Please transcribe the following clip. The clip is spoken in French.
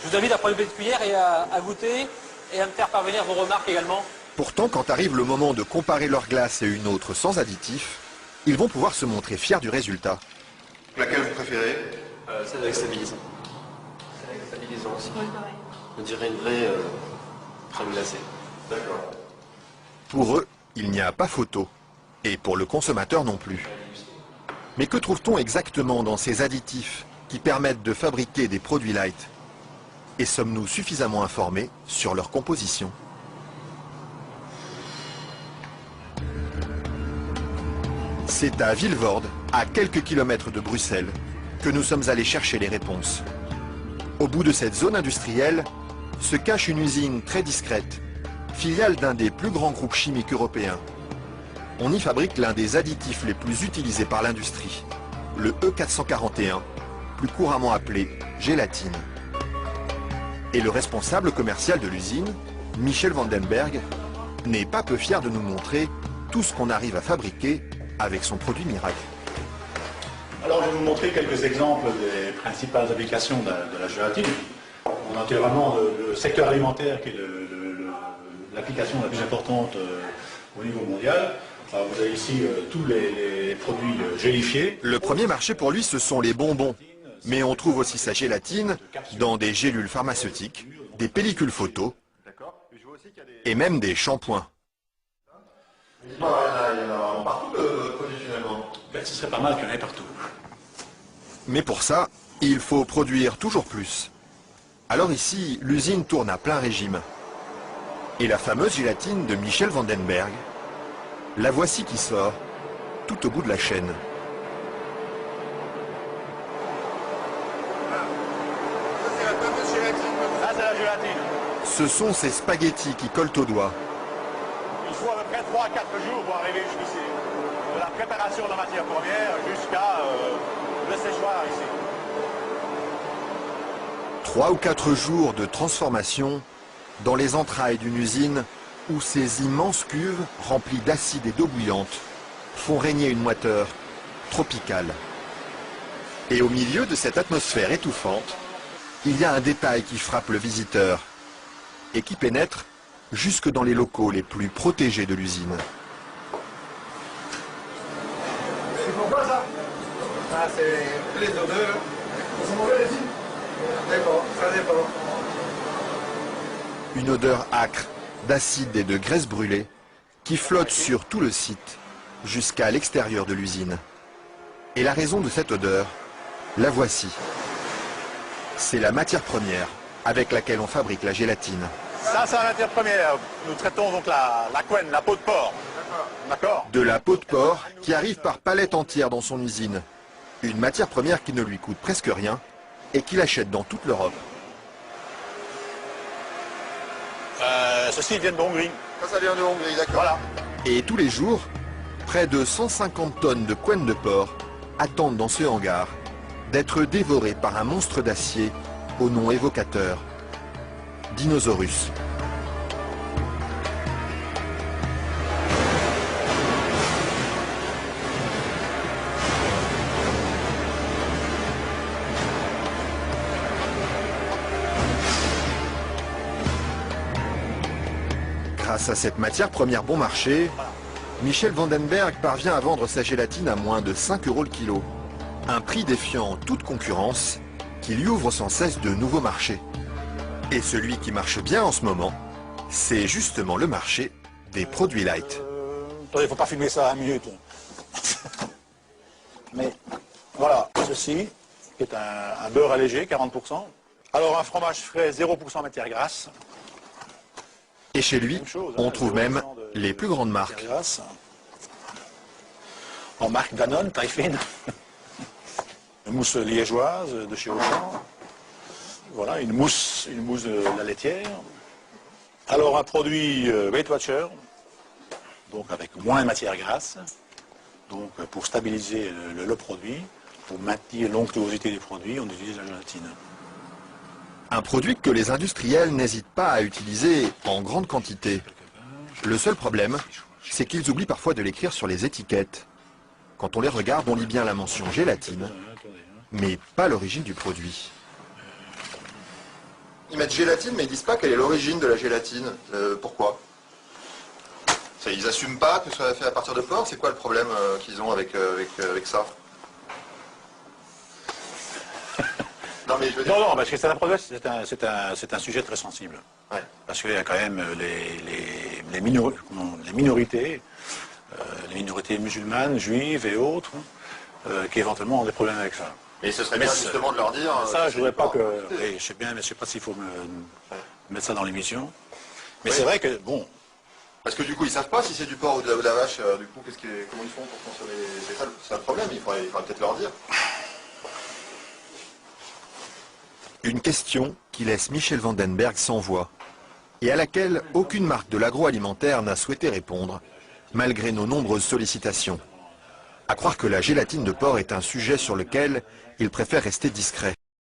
Je vous invite à prendre une petite cuillère et à goûter et à me faire parvenir vos remarques également. Pourtant, quand arrive le moment de comparer leur glace et une autre sans additifs, ils vont pouvoir se montrer fiers du résultat. Laquelle vous préférez? Celle avec stabilisant. Celle avec stabilisant aussi. Oui, pareil. On dirait une vraie crème glacée. D'accord. Pour eux, il n'y a pas photo. Et pour le consommateur non plus. Mais que trouve-t-on exactement dans ces additifs qui permettent de fabriquer des produits light? Et sommes-nous suffisamment informés sur leur composition? C'est à Vilvoorde, à quelques kilomètres de Bruxelles, que nous sommes allés chercher les réponses. Au bout de cette zone industrielle se cache une usine très discrète, filiale d'un des plus grands groupes chimiques européens. On y fabrique l'un des additifs les plus utilisés par l'industrie, le E441, plus couramment appelé gélatine. Et le responsable commercial de l'usine, Michel Vandenberg, n'est pas peu fier de nous montrer tout ce qu'on arrive à fabriquer avec son produit miracle. Alors je vais vous montrer quelques exemples des principales applications de la gélatine. On a naturellement le secteur alimentaire qui est l'application la plus importante au niveau mondial. Alors, vous avez ici tous les produits gélifiés. Le premier marché pour lui, ce sont les bonbons. Mais on trouve aussi sa gélatine dans des gélules pharmaceutiques, des pellicules photo et même des shampoings. Il y en a partout de produits finalement. Ben, ce serait pas mal qu'il y en ait partout. Mais pour ça, il faut produire toujours plus. Alors ici, l'usine tourne à plein régime. Et la fameuse gélatine de Michel Vandenberg, la voici qui sort, tout au bout de la chaîne. Ça, c'est la gélatine. Ce sont ces spaghettis qui collent aux doigts. Il faut à peu près 3 à 4 jours pour arriver jusqu'ici. De la préparation de la matière première jusqu'à le séchoir ici. 3 ou 4 jours de transformation dans les entrailles d'une usine où ces immenses cuves remplies d'acide et d'eau bouillante font régner une moiteur tropicale. Et au milieu de cette atmosphère étouffante, il y a un détail qui frappe le visiteur et qui pénètre jusque dans les locaux les plus protégés de l'usine. C'est pourquoi ça? Ah, c'est les odeurs. Ils sont mauvais les filles? D'accord, ça dépend. Une odeur âcre d'acide et de graisse brûlée qui flotte sur tout le site jusqu'à l'extérieur de l'usine. Et la raison de cette odeur, la voici. C'est la matière première avec laquelle on fabrique la gélatine. Ça, c'est la matière première. Nous traitons donc la couenne, la peau de porc. D'accord. De la peau de porc qui arrive par palettes entières dans son usine. Une matière première qui ne lui coûte presque rien et qu'il achète dans toute l'Europe. Ceci vient de Hongrie. Ça vient de Hongrie, d'accord. Voilà. Et tous les jours, près de 150 tonnes de couenne de porc attendent dans ce hangar d'être dévorées par un monstre d'acier au nom évocateur, Dinosaurus. Grâce à cette matière première bon marché, Michel Vandenberg parvient à vendre sa gélatine à moins de 5 € le kilo. Un prix défiant toute concurrence qui lui ouvre sans cesse de nouveaux marchés. Et celui qui marche bien en ce moment, c'est justement le marché des produits light. Attendez, il ne faut pas filmer ça à 1 minute. Mais voilà, ceci, qui est un beurre allégé, 40%. Alors un fromage frais, 0% matière grasse. Et chez lui, on trouve même les plus grandes marques. En marque Danone, taille fine. Une mousse liégeoise de chez Auchan. Voilà, une mousse de la laitière. Alors un produit Weight Watcher, donc avec moins de matière grasse, donc pour stabiliser le produit, pour maintenir l'onctuosité des produits, on utilise la gélatine. Un produit que les industriels n'hésitent pas à utiliser en grande quantité. Le seul problème, c'est qu'ils oublient parfois de l'écrire sur les étiquettes. Quand on les regarde, on lit bien la mention gélatine, mais pas l'origine du produit. Ils mettent gélatine, mais ils disent pas quelle est l'origine de la gélatine. Pourquoi? Ils assument pas que ce soit fait à partir de porc. C'est quoi le problème qu'ils ont avec ça? Non, mais je veux dire... Non, parce que c'est un sujet très sensible. Ouais. Parce qu'il y a quand même les minorités, les minorités musulmanes, juives et autres, qui éventuellement ont des problèmes avec ça. Et ce serait bien justement de leur dire... Ça, je ne voudrais pas que... Oui, je sais bien, mais je ne sais pas s'il faut mettre ça dans l'émission. Mais Oui. c'est vrai que, bon... Parce que du coup, ils savent pas si c'est du porc ou de la vache. Du coup, comment ils font pour consommer? C'est ça le problème, il faudrait peut-être leur dire. Une question qui laisse Michel Vandenberg sans voix et à laquelle aucune marque de l'agroalimentaire n'a souhaité répondre, malgré nos nombreuses sollicitations. À croire que la gélatine de porc est un sujet sur lequel il préfère rester discret.